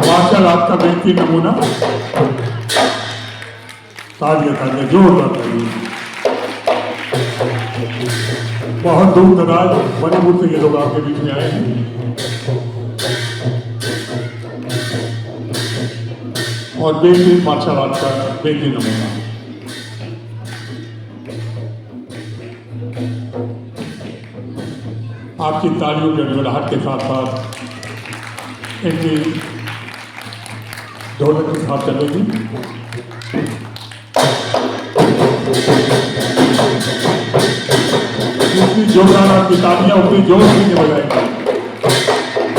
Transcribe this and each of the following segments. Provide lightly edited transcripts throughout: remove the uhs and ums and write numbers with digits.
Martial art का बेहतरीन नमूना तालियां जोरदार तालियां। बहुत दूर दराज मणिपुर से ये लोग आपके बीच में आए हैं और बेहतरीन मार्शल आर्ट का बेहतरीन नमूना। आपकी तालियों की गड़गड़ाहट के साथ साथ इनकी ढोलक के साथ चलेगी। जितनी जोरदार आपकी तालियां उतनी जोर से नहीं बजाएंगे।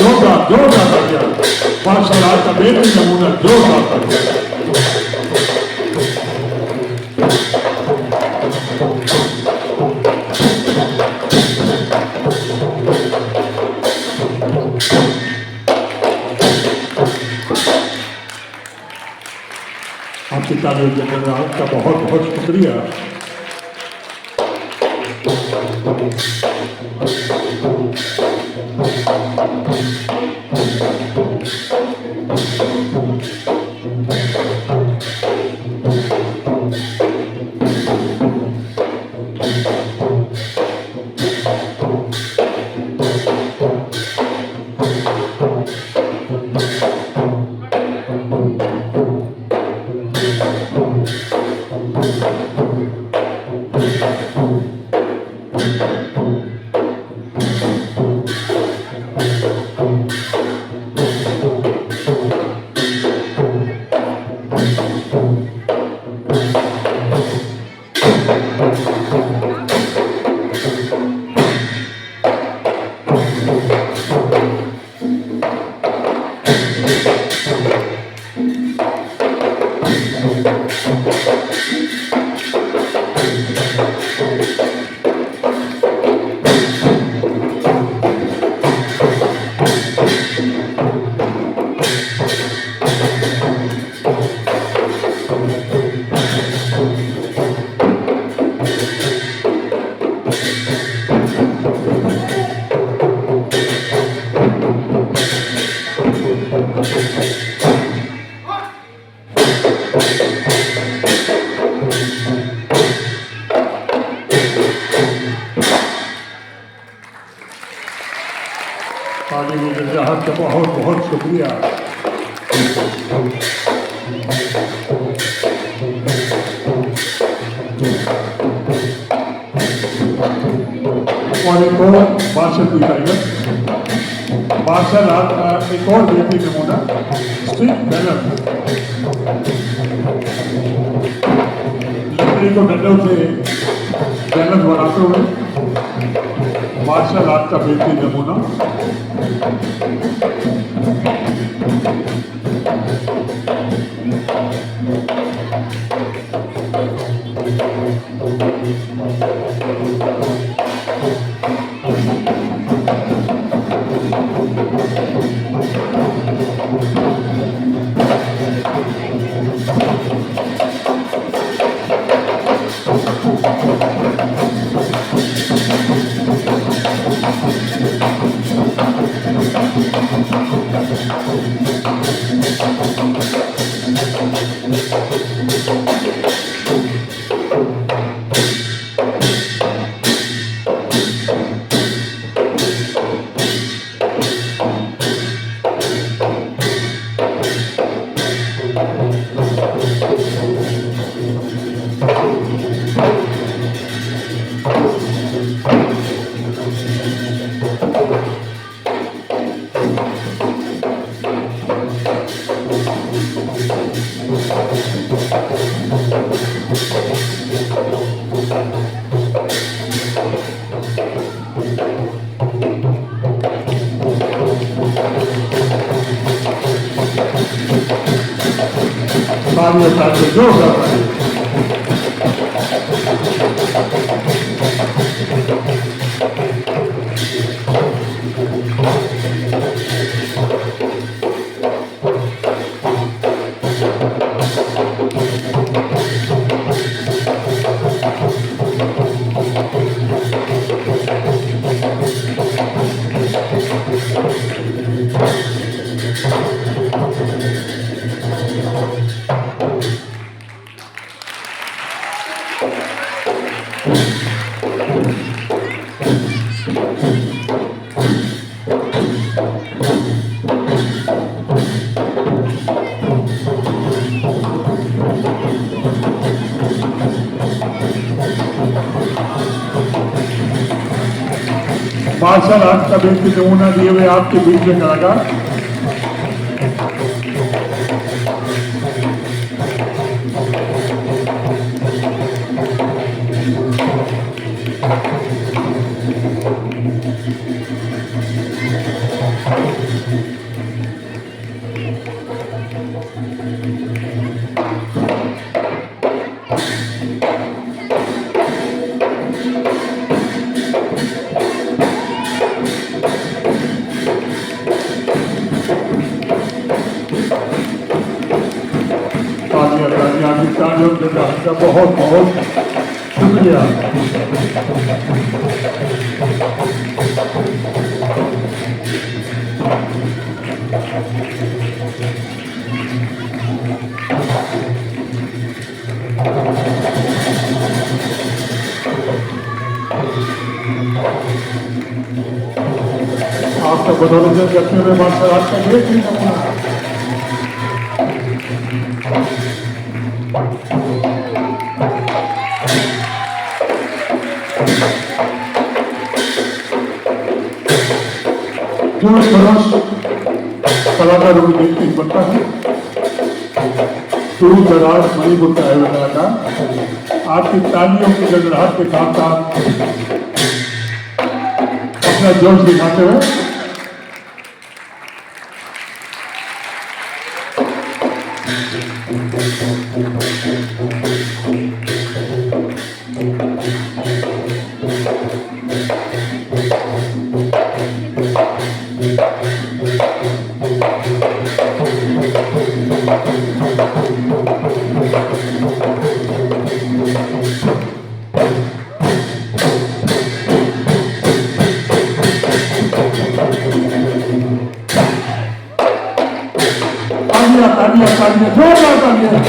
जोरदार जोरदार तालियां। मार्शल आर्ट का बेहतरीन नमूना जोरदार तालियां। आपकी तालियों के लिए आपका बहुत बहुत शुक्रिया। आपका बहुत बहुत शुक्रिया। और एक और मार्शल की टाइगर मार्शल आर्ट का एक और बेहतरीन नमूना स्ट्रीट बैनर। लकड़ी को डंडों से बैनर बनाते हुए मार्शल आर्ट का बेहतरीन नमूना। तालियां तालियां जोरदार तालियां। मार्शल आर्ट का बेहतरीन नमूना दिए हुए आपके बीच में कलाकार का बहुत बहुत शुक्रिया। आपका बदौलत रखने में मार्शल आर्ट का एक ही नमूना जो सरस कलाकारों की देखते बनता है। दूर दराज मणिपुर का है कलाकार आपकी तालियों की गड़गड़ाहट के साथ साथ अपना जोश दिखाते हुए तालियां तालियां जोरदार तालियां।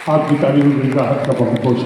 आपकी तालियों में मेरा हक का बहुत बहुत